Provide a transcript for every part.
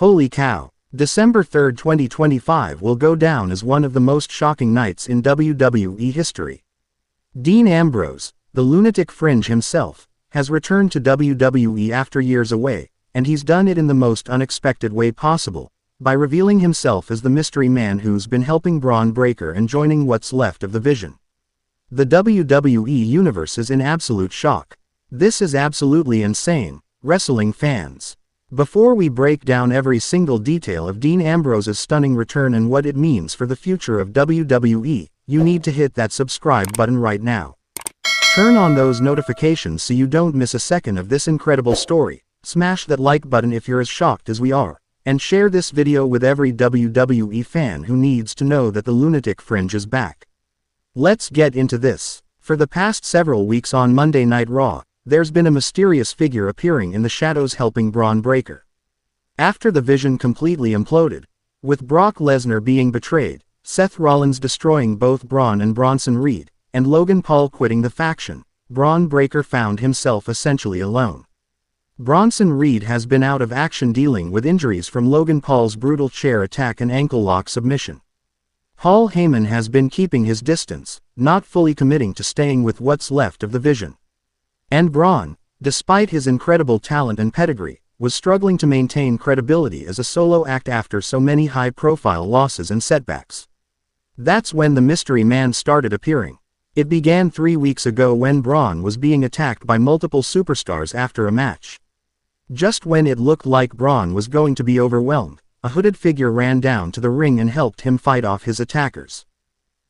Holy cow! December 3, 2025 will go down as one of the most shocking nights in WWE history. Dean Ambrose, the Lunatic Fringe himself, has returned to WWE after years away, and he's done it in the most unexpected way possible, by revealing himself as the mystery man who's been helping Bron Breakker and joining what's left of the Vision. The WWE Universe is in absolute shock. This is absolutely insane, wrestling fans. Before we break down every single detail of Dean Ambrose's stunning return and what it means for the future of WWE, you need to hit that subscribe button right now. Turn on those notifications so you don't miss a second of this incredible story, smash that like button if you're as shocked as we are, and share this video with every WWE fan who needs to know that the Lunatic Fringe is back. Let's get into this. For the past several weeks on Monday Night Raw, there's been a mysterious figure appearing in the shadows helping Bron Breakker. After the Vision completely imploded, with Brock Lesnar being betrayed, Seth Rollins destroying both Braun and Bronson Reed, and Logan Paul quitting the faction, Bron Breakker found himself essentially alone. Bronson Reed has been out of action dealing with injuries from Logan Paul's brutal chair attack and ankle lock submission. Paul Heyman has been keeping his distance, not fully committing to staying with what's left of the Vision. And Braun, despite his incredible talent and pedigree, was struggling to maintain credibility as a solo act after so many high-profile losses and setbacks. That's when the mystery man started appearing. It began 3 weeks ago when Braun was being attacked by multiple superstars after a match. Just when it looked like Braun was going to be overwhelmed, a hooded figure ran down to the ring and helped him fight off his attackers.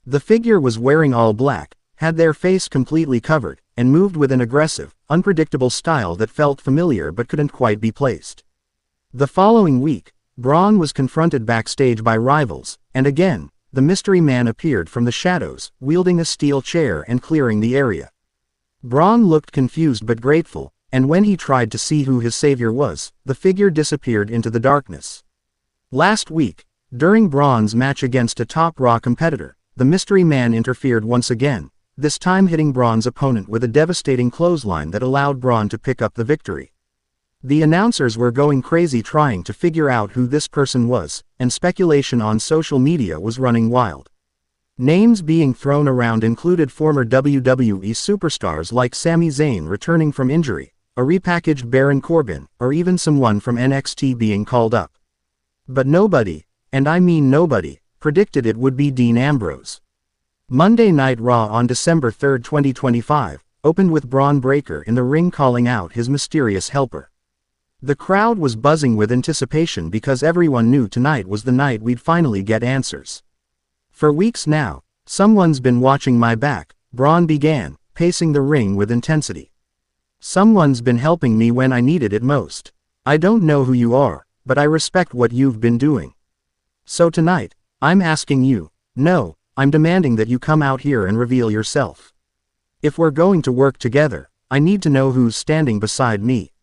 The figure was wearing all black, had their face completely covered, and moved with an aggressive, unpredictable style that felt familiar but couldn't quite be placed. The following week, Braun was confronted backstage by rivals, and again, the mystery man appeared from the shadows, wielding a steel chair and clearing the area. Braun looked confused but grateful, and when he tried to see who his savior was, the figure disappeared into the darkness. Last week, during Braun's match against a top Raw competitor, the mystery man interfered once again, this time hitting Braun's opponent with a devastating clothesline that allowed Braun to pick up the victory. The announcers were going crazy trying to figure out who this person was, and speculation on social media was running wild. Names being thrown around included former WWE superstars like Sami Zayn returning from injury, a repackaged Baron Corbin, or even someone from NXT being called up. But nobody, and I mean nobody, predicted it would be Dean Ambrose. Monday Night Raw on December 3, 2025, opened with Bron Breakker in the ring calling out his mysterious helper. The crowd was buzzing with anticipation because everyone knew tonight was the night we'd finally get answers. For weeks now, someone's been watching my back, Bron began, pacing the ring with intensity. Someone's been helping me when I needed it most. I don't know who you are, but I respect what you've been doing. So tonight, I'm asking you, no, I'm demanding that you come out here and reveal yourself. If we're going to work together, I need to know who's standing beside me.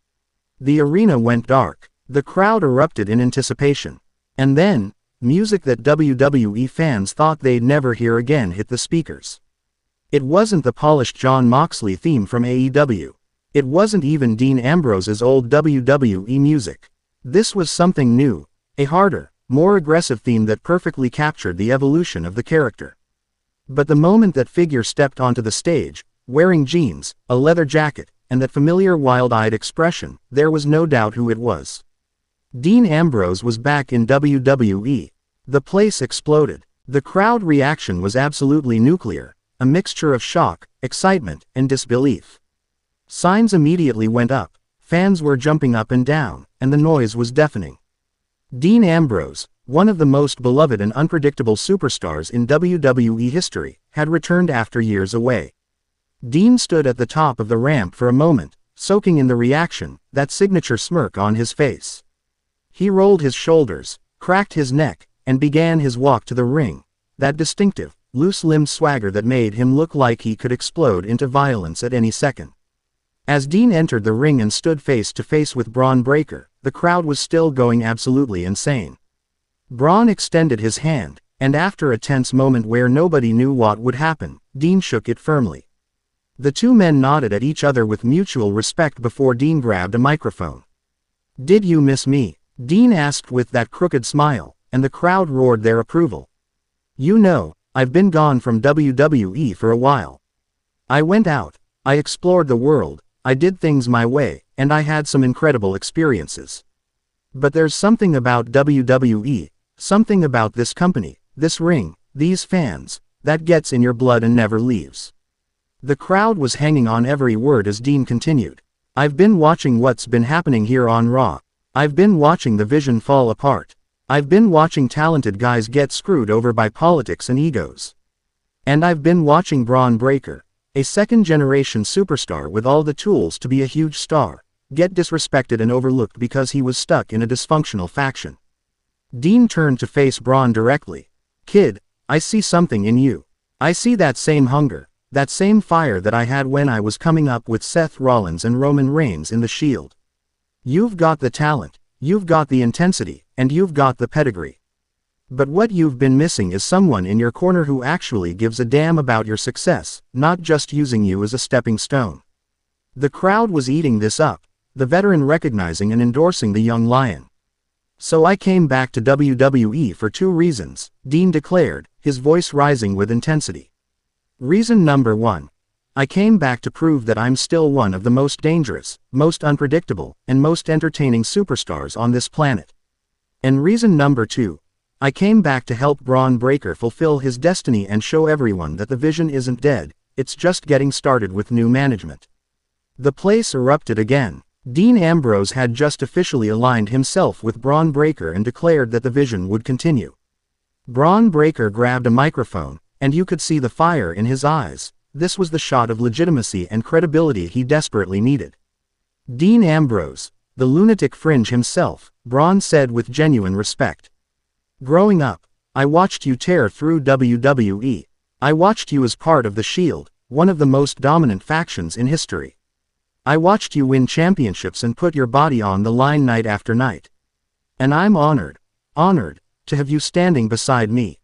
The arena went dark. The crowd erupted in anticipation. And then, music that WWE fans thought they'd never hear again hit the speakers. It wasn't the polished Jon Moxley theme from AEW. It wasn't even Dean Ambrose's old WWE music. This was something new, a harder, more aggressive theme that perfectly captured the evolution of the character. But the moment that figure stepped onto the stage, wearing jeans, a leather jacket, and that familiar wild-eyed expression, there was no doubt who it was. Dean Ambrose was back in WWE. The place exploded. The crowd reaction was absolutely nuclear, a mixture of shock, excitement, and disbelief. Signs immediately went up, fans were jumping up and down, and the noise was deafening. Dean Ambrose, one of the most beloved and unpredictable superstars in WWE history, had returned after years away. Dean stood at the top of the ramp for a moment, soaking in the reaction, that signature smirk on his face. He rolled his shoulders, cracked his neck, and began his walk to the ring, that distinctive, loose-limbed swagger that made him look like he could explode into violence at any second. As Dean entered the ring and stood face to face with Bron Breakker, the crowd was still going absolutely insane. Bron extended his hand, and after a tense moment where nobody knew what would happen, Dean shook it firmly. The two men nodded at each other with mutual respect before Dean grabbed a microphone. "Did you miss me?" Dean asked with that crooked smile, and the crowd roared their approval. You know, I've been gone from WWE for a while. I went out, I explored the world, I did things my way, and I had some incredible experiences. But there's something about WWE, something about this company, this ring, these fans, that gets in your blood and never leaves. The crowd was hanging on every word as Dean continued. I've been watching what's been happening here on Raw. I've been watching the Vision fall apart. I've been watching talented guys get screwed over by politics and egos. And I've been watching Bron Breakker, a second-generation superstar with all the tools to be a huge star, get disrespected and overlooked because he was stuck in a dysfunctional faction. Dean turned to face Bron directly. Kid, I see something in you. I see that same hunger, that same fire that I had when I was coming up with Seth Rollins and Roman Reigns in the Shield. You've got the talent, you've got the intensity, and you've got the pedigree. But what you've been missing is someone in your corner who actually gives a damn about your success, not just using you as a stepping stone. The crowd was eating this up, the veteran recognizing and endorsing the young lion. So I came back to WWE for 2 reasons, Dean declared, his voice rising with intensity. Reason number 1. I came back to prove that I'm still one of the most dangerous, most unpredictable, and most entertaining superstars on this planet. And reason number 2. I came back to help Bron Breakker fulfill his destiny and show everyone that the Vision isn't dead, it's just getting started with new management. The place erupted again. Dean Ambrose had just officially aligned himself with Bron Breakker and declared that the Vision would continue. Bron Breakker grabbed a microphone, and you could see the fire in his eyes. This was the shot of legitimacy and credibility he desperately needed. Dean Ambrose, the Lunatic Fringe himself, Bron said with genuine respect. Growing up, I watched you tear through WWE. I watched you as part of the Shield, one of the most dominant factions in history. I watched you win championships and put your body on the line night after night. And I'm honored, to have you standing beside me.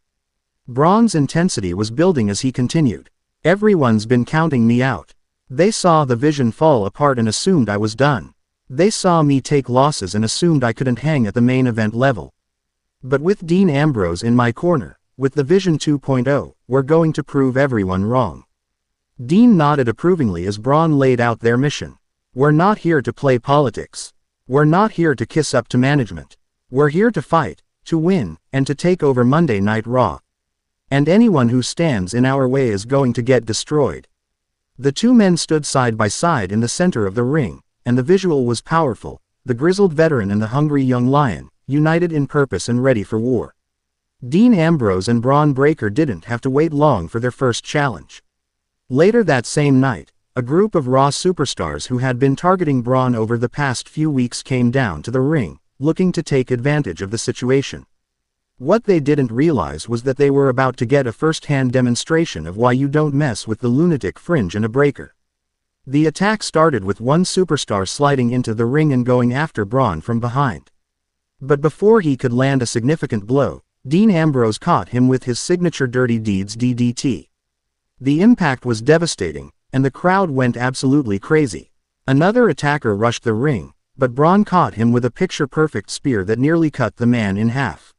Bron's intensity was building as he continued. Everyone's been counting me out. They saw the Vision fall apart and assumed I was done. They saw me take losses and assumed I couldn't hang at the main event level. But with Dean Ambrose in my corner, with the Vision 2.0, we're going to prove everyone wrong. Dean nodded approvingly as Bron laid out their mission. We're not here to play politics. We're not here to kiss up to management. We're here to fight, to win, and to take over Monday Night Raw. And anyone who stands in our way is going to get destroyed. The 2 men stood side by side in the center of the ring, and the visual was powerful, the grizzled veteran and the hungry young lion, united in purpose and ready for war. Dean Ambrose and Bron Breakker didn't have to wait long for their first challenge. Later that same night, a group of Raw superstars who had been targeting Bron over the past few weeks came down to the ring, looking to take advantage of the situation. What they didn't realize was that they were about to get a first-hand demonstration of why you don't mess with the Lunatic Fringe and a Breakker. The attack started with one superstar sliding into the ring and going after Bron from behind. But before he could land a significant blow, Dean Ambrose caught him with his signature Dirty Deeds DDT. The impact was devastating, and the crowd went absolutely crazy. Another attacker rushed the ring, but Bron caught him with a picture-perfect spear that nearly cut the man in half.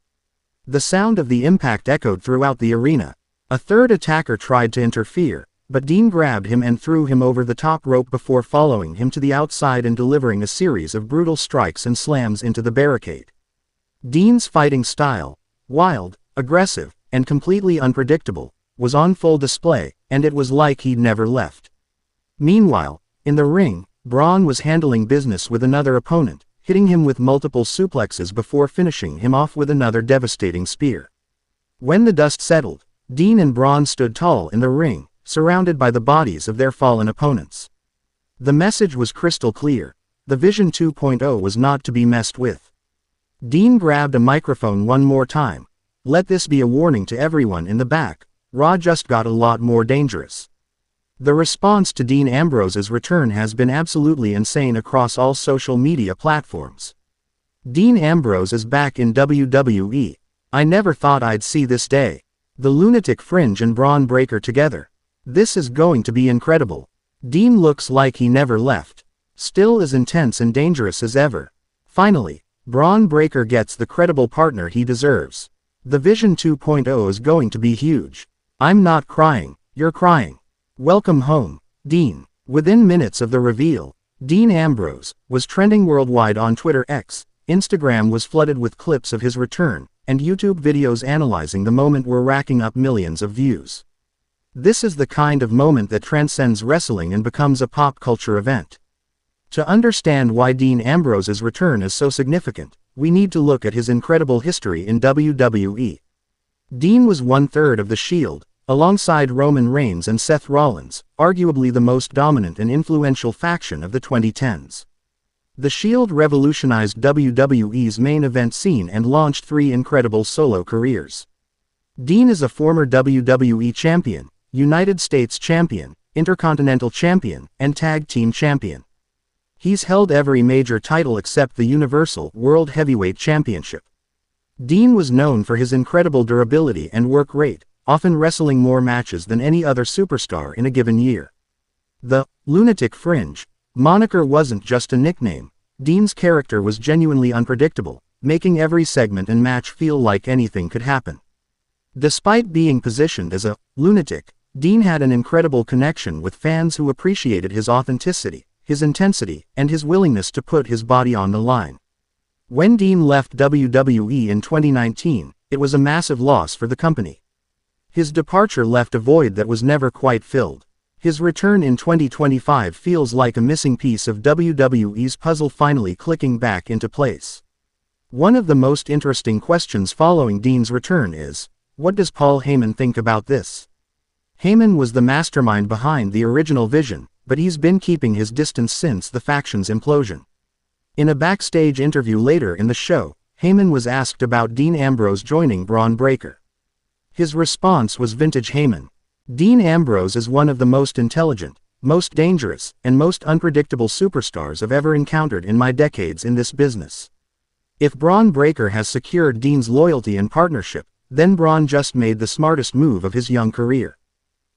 The sound of the impact echoed throughout the arena. A third attacker tried to interfere, but Dean grabbed him and threw him over the top rope before following him to the outside and delivering a series of brutal strikes and slams into the barricade. Dean's fighting style, wild, aggressive, and completely unpredictable, was on full display, and it was like he'd never left. Meanwhile, in the ring, Bron was handling business with another opponent, hitting him with multiple suplexes before finishing him off with another devastating spear. When the dust settled, Dean and Bron stood tall in the ring, surrounded by the bodies of their fallen opponents. The message was crystal clear. The Vision 2.0 was not to be messed with. Dean grabbed a microphone one more time. Let this be a warning to everyone in the back. Raw just got a lot more dangerous. The response to Dean Ambrose's return has been absolutely insane across all social media platforms. Dean Ambrose is back in WWE. I never thought I'd see this day. The Lunatic Fringe and Bron Breakker together. This is going to be incredible. Dean looks like he never left. Still as intense and dangerous as ever. Finally, Bron Breakker gets the credible partner he deserves. The Vision 2.0 is going to be huge. I'm not crying, you're crying. Welcome home, Dean. Within minutes of the reveal, Dean Ambrose was trending worldwide on Twitter X. Instagram was flooded with clips of his return, and YouTube videos analyzing the moment were racking up millions of views. This is the kind of moment that transcends wrestling and becomes a pop culture event. To understand why Dean Ambrose's return is so significant, we need to look at his incredible history in WWE. Dean was one-third of The Shield, alongside Roman Reigns and Seth Rollins, arguably the most dominant and influential faction of the 2010s. The Shield revolutionized WWE's main event scene and launched 3 incredible solo careers. Dean is a former WWE Champion, United States Champion, Intercontinental Champion, and Tag Team Champion. He's held every major title except the Universal World Heavyweight Championship. Dean was known for his incredible durability and work rate, often wrestling more matches than any other superstar in a given year. The Lunatic Fringe moniker wasn't just a nickname. Dean's character was genuinely unpredictable, making every segment and match feel like anything could happen. Despite being positioned as a lunatic, Dean had an incredible connection with fans who appreciated his authenticity, his intensity, and his willingness to put his body on the line. When Dean left WWE in 2019, it was a massive loss for the company. His departure left a void that was never quite filled. His return in 2025 feels like a missing piece of WWE's puzzle finally clicking back into place. One of the most interesting questions following Dean's return is, what does Paul Heyman think about this? Heyman was the mastermind behind the original vision, but he's been keeping his distance since the faction's implosion. In a backstage interview later in the show, Heyman was asked about Dean Ambrose joining Bron Breakker. His response was vintage Heyman. Dean Ambrose is one of the most intelligent, most dangerous, and most unpredictable superstars I've ever encountered in my decades in this business. If Bron Breakker has secured Dean's loyalty and partnership, then Bron just made the smartest move of his young career.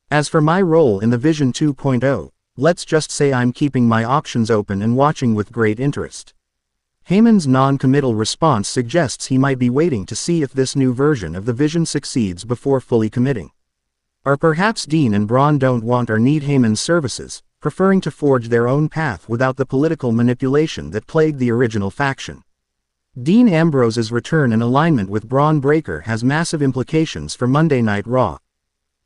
As for my role in the Vision 2.0, let's just say I'm keeping my options open and watching with great interest. Heyman's non-committal response suggests he might be waiting to see if this new version of the Vision succeeds before fully committing. Or perhaps Dean and Bron don't want or need Heyman's services, preferring to forge their own path without the political manipulation that plagued the original faction. Dean Ambrose's return in alignment with Bron Breakker has massive implications for Monday Night Raw.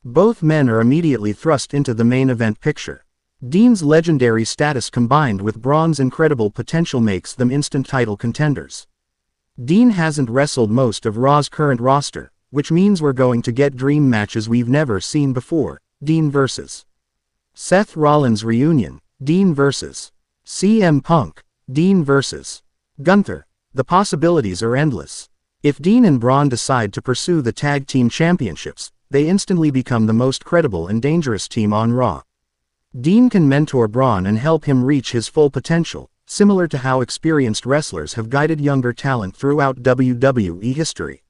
Both men are immediately thrust into the main event picture. Dean's legendary status combined with Bron's incredible potential makes them instant title contenders. Dean hasn't wrestled most of Raw's current roster, which means we're going to get dream matches we've never seen before. Dean vs. Seth Rollins reunion, Dean vs. CM Punk, Dean vs. Gunther. The possibilities are endless. If Dean and Bron decide to pursue the tag team championships, they instantly become the most credible and dangerous team on Raw. Dean can mentor Bron and help him reach his full potential, similar to how experienced wrestlers have guided younger talent throughout WWE history.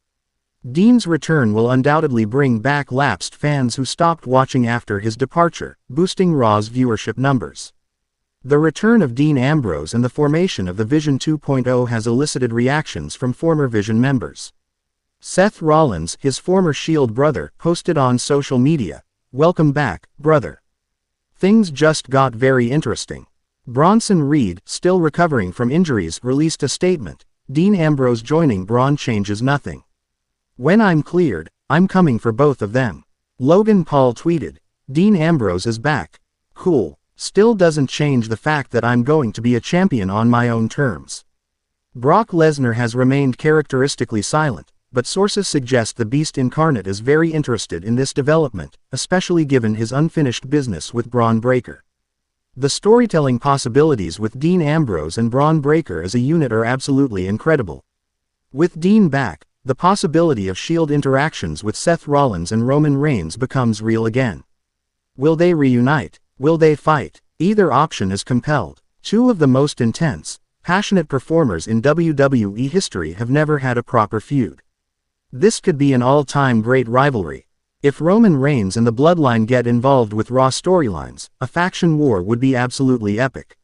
Dean's return will undoubtedly bring back lapsed fans who stopped watching after his departure, boosting Raw's viewership numbers. The return of Dean Ambrose and the formation of the Vision 2.0 has elicited reactions from former Vision members. Seth Rollins, his former Shield brother, posted on social media, "Welcome back, brother. Things just got very interesting." Bronson Reed, still recovering from injuries, released a statement, "Dean Ambrose joining Bron changes nothing. When I'm cleared, I'm coming for both of them." Logan Paul tweeted, "Dean Ambrose is back. Cool. Still doesn't change the fact that I'm going to be a champion on my own terms." Brock Lesnar has remained characteristically silent, but sources suggest the Beast incarnate is very interested in this development, especially given his unfinished business with Bron Breakker. The storytelling possibilities with Dean Ambrose and Bron Breakker as a unit are absolutely incredible. With Dean back, the possibility of Shield interactions with Seth Rollins and Roman Reigns becomes real again. Will they reunite? Will they fight? Either option is compelled. Two of the most intense, passionate performers in WWE history have never had a proper feud. This could be an all-time great rivalry. If Roman Reigns and the Bloodline get involved with Raw storylines, a faction war would be absolutely epic.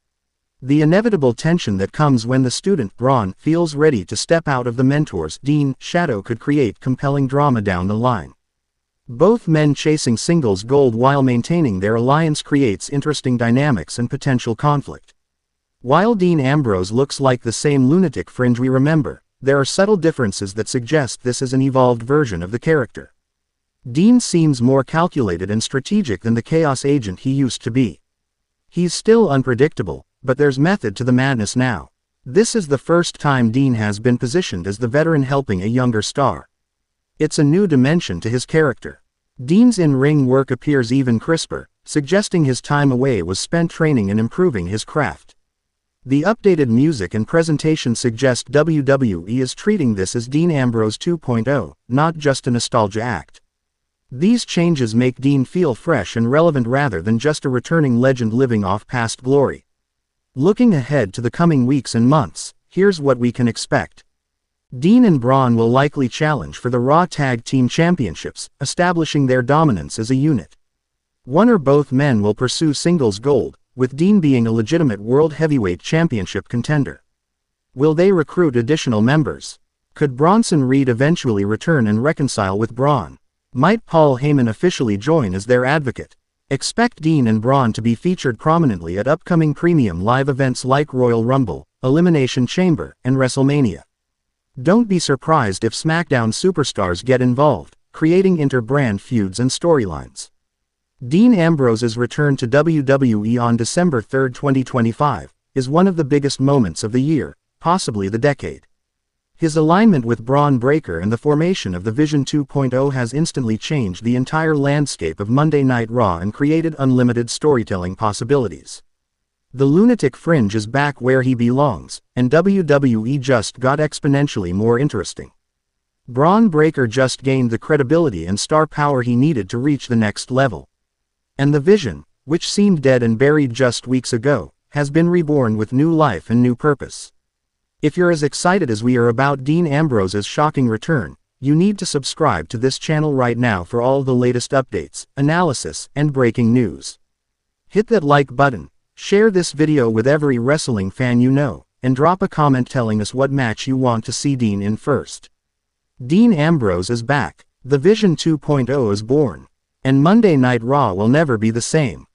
The inevitable tension that comes when the student, Bron, feels ready to step out of the mentor's, Dean, shadow could create compelling drama down the line. Both men chasing singles gold while maintaining their alliance creates interesting dynamics and potential conflict. While Dean Ambrose looks like the same Lunatic Fringe we remember, there are subtle differences that suggest this is an evolved version of the character. Dean seems more calculated and strategic than the chaos agent he used to be. He's still unpredictable, but there's method to the madness now. This is the first time Dean has been positioned as the veteran helping a younger star. It's a new dimension to his character. Dean's in-ring work appears even crisper, suggesting his time away was spent training and improving his craft. The updated music and presentation suggest WWE is treating this as Dean Ambrose 2.0, not just a nostalgia act. These changes make Dean feel fresh and relevant rather than just a returning legend living off past glory. Looking ahead to the coming weeks and months, here's what we can expect. Dean and Bron will likely challenge for the Raw Tag Team Championships, establishing their dominance as a unit. One or both men will pursue singles gold, with Dean being a legitimate World Heavyweight Championship contender. Will they recruit additional members? Could Bronson Reed eventually return and reconcile with Bron? Might Paul Heyman officially join as their advocate? Expect Dean and Bron to be featured prominently at upcoming premium live events like Royal Rumble, Elimination Chamber, and WrestleMania. Don't be surprised if SmackDown superstars get involved, creating inter-brand feuds and storylines. Dean Ambrose's return to WWE on December 3, 2025, is one of the biggest moments of the year, possibly the decade. His alignment with Bron Breakker and the formation of the Vision 2.0 has instantly changed the entire landscape of Monday Night Raw and created unlimited storytelling possibilities. The Lunatic Fringe is back where he belongs, and WWE just got exponentially more interesting. Bron Breakker just gained the credibility and star power he needed to reach the next level. And the Vision, which seemed dead and buried just weeks ago, has been reborn with new life and new purpose. If you're as excited as we are about Dean Ambrose's shocking return, you need to subscribe to this channel right now for all the latest updates, analysis, and breaking news. Hit that like button, share this video with every wrestling fan you know, and drop a comment telling us what match you want to see Dean in first. Dean Ambrose is back, the Vision 2.0 is born, and Monday Night Raw will never be the same.